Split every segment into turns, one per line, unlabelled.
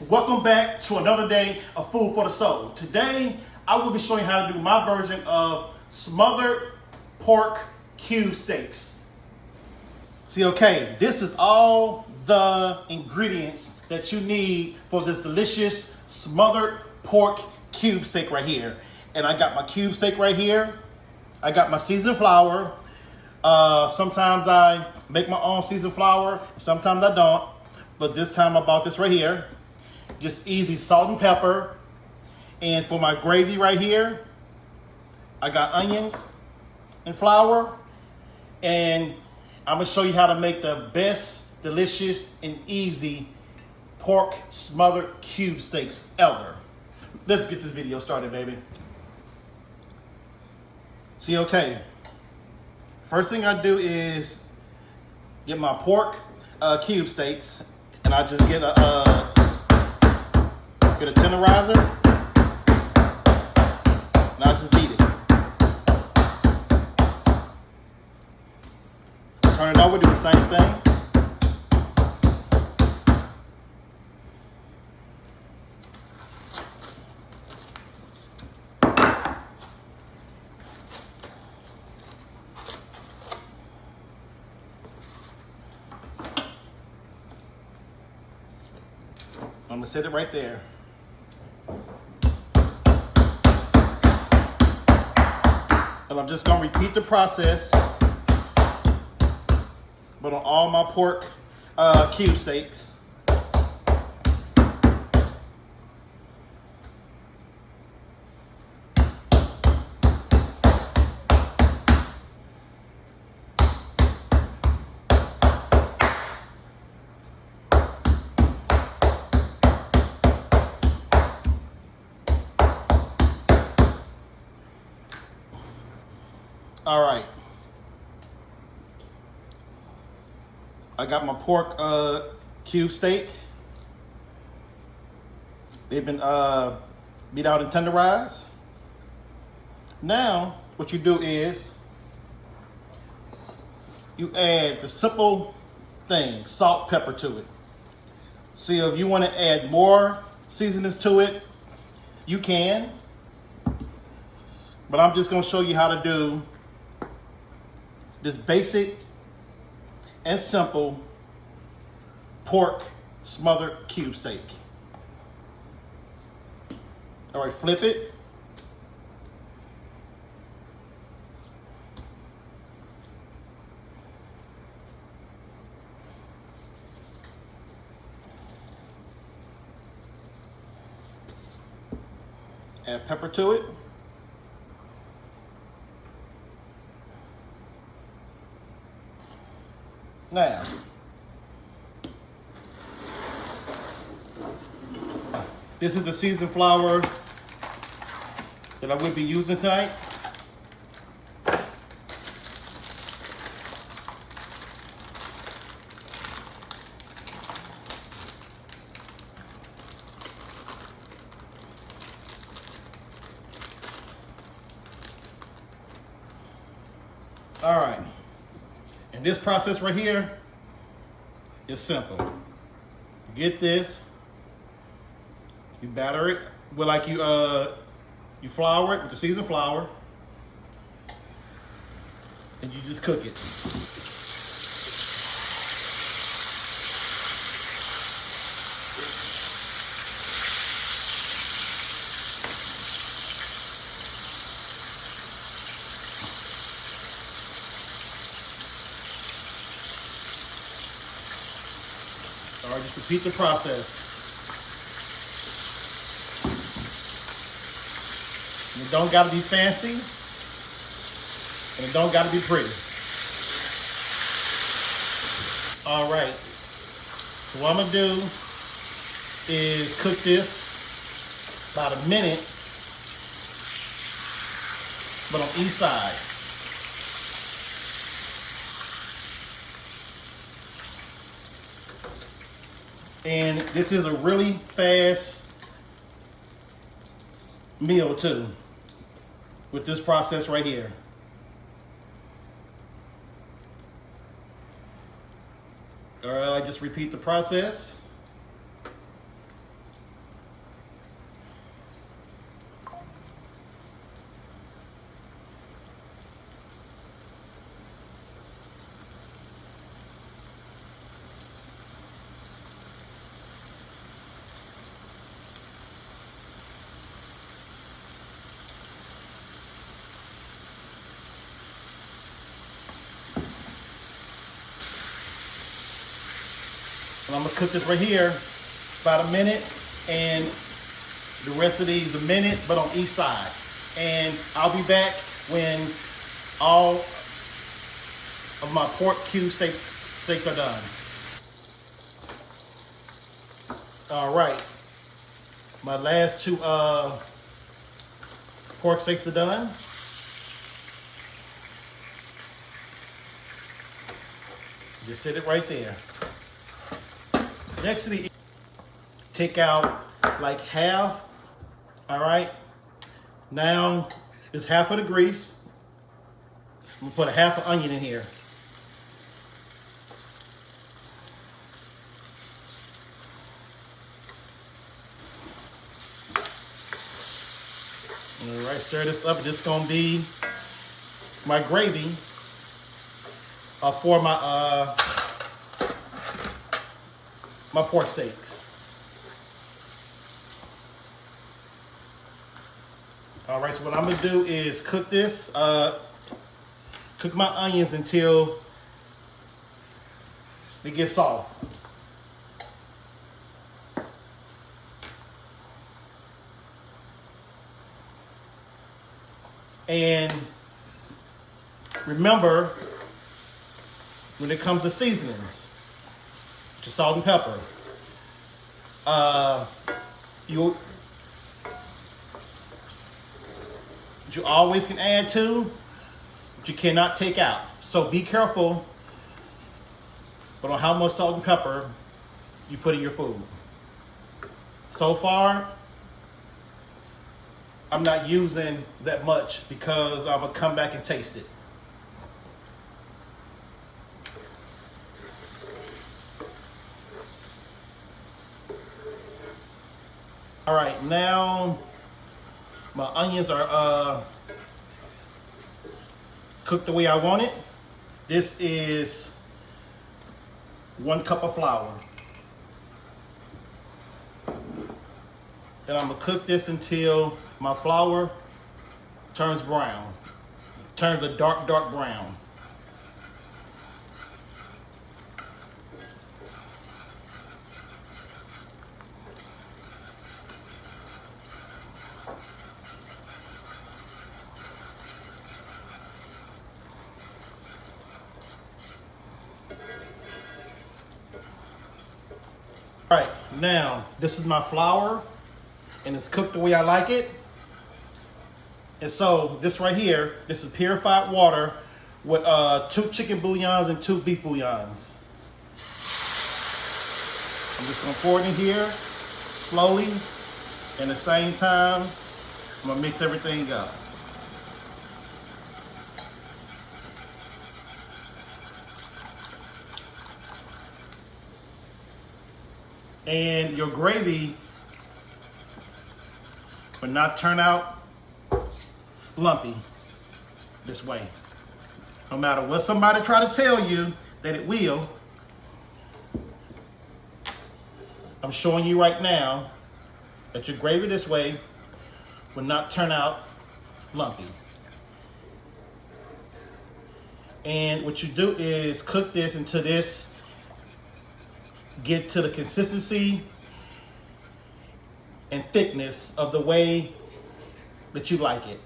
Welcome back to another day of Food for the Soul. Today, I will be showing you how to do my version of smothered pork cube steaks. See, okay, this is all the ingredients that you need for this delicious smothered pork cube steak right here. And I got my cube steak right here. I got my seasoned flour. Sometimes I make my own seasoned flour, sometimes I don't. But this time I bought this right here. Just easy salt and pepper. And for my gravy right here, I got onions and flour. And I'm gonna show you how to make the best, delicious, and easy pork smothered cube steaks ever. Let's get this video started, baby. See, okay. First thing I do is get my pork cube steaks, and I just get a tenderizer, and I just beat it. Turn it over, do the same thing. I'm gonna set it right there. And I'm just gonna repeat the process, but on all my pork cube steaks. All right, I got my pork cube steak. They've been beat out and tenderized. Now, what you do is you add the simple thing, salt, pepper to it. See, if you want to add more seasonings to it, you can. But I'm just going to show you how to do this basic and simple pork smothered cube steak. All right, flip it. Add pepper to it. Now, this is the seasoned flour that I will be using tonight. All right. And this process right here is simple. You get this, you batter it with like you flour it with the seasoned flour, and you just cook it. All right, just repeat the process. And it don't gotta be fancy, and it don't gotta be pretty. All right, so what I'm gonna do is cook this about a minute, but on each side. And this is a really fast meal too, with this process right here. All right, I just repeat the process. I'm gonna cook this right here about a minute, and the rest of these a minute, but on each side. And I'll be back when all of my pork cube steaks are done. All right, my last two pork steaks are done. Just sit it right there. Next to the, take out like half. All right. Now it's half of the grease. I'm gonna put a half an onion in here. All right, stir this up. This is gonna be my gravy for my pork steaks. All right, so what I'm gonna do is cook this, cook my onions until they get soft. And remember, when it comes to seasonings, to salt and pepper, you always can add to, but you cannot take out. So be careful on how much salt and pepper you put in your food. So far, I'm not using that much because I'm gonna come back and taste it. All right, now my onions are cooked the way I want it. This is 1 cup of flour. And I'm gonna cook this until my flour turns brown, turns a dark brown. All right, now this is my flour, and it's cooked the way I like it. And so this right here, this is purified water with 2 chicken bouillons and 2 beef bouillons. I'm just gonna pour it in here slowly, and at the same time, I'm gonna mix everything up. And your gravy will not turn out lumpy this way. No matter what somebody try to tell you that it will, I'm showing you right now that your gravy this way will not turn out lumpy. And what you do is cook this until this get to the consistency and thickness of the way that you like it.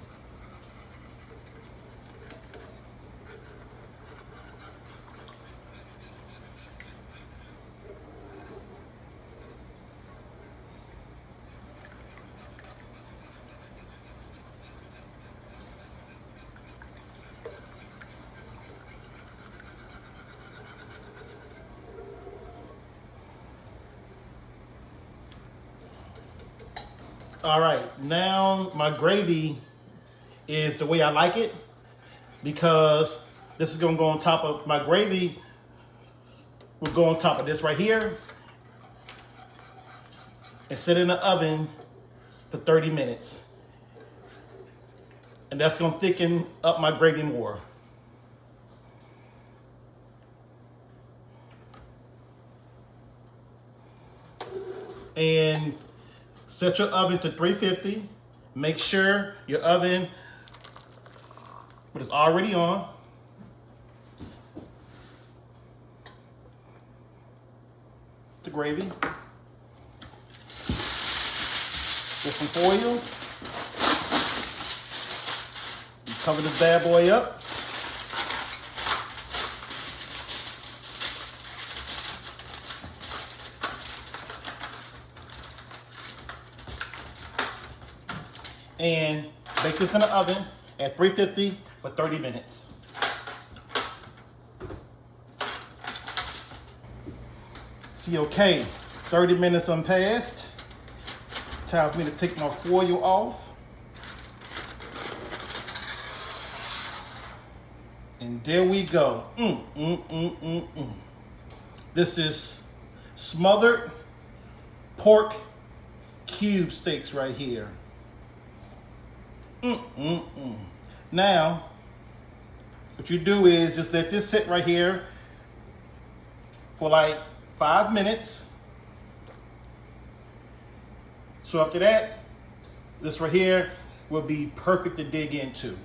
All right, now my gravy is the way I like it, because this is gonna go on top of my gravy. Will go on top of this right here and sit in the oven for 30 minutes. And that's gonna thicken up my gravy more. And set your oven to 350. Make sure your oven is already on. the gravy. Get some foil. You cover this bad boy up. And bake this in the oven at 350 for 30 minutes. See, okay, 30 minutes unpassed. Time for me to take my foil off. And there we go. This is smothered pork cube steaks right here. Now, what you do is just let this sit right here for like 5 minutes. So after that, this right here will be perfect to dig into.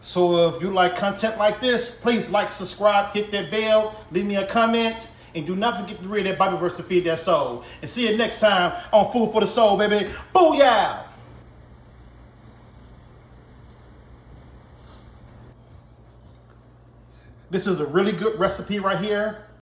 So if you like content like this, please like, subscribe, hit that bell, leave me a comment, and do not forget to read that Bible verse to feed that soul. And see you next time on Food for the Soul, baby. Booyah! This is a really good recipe right here.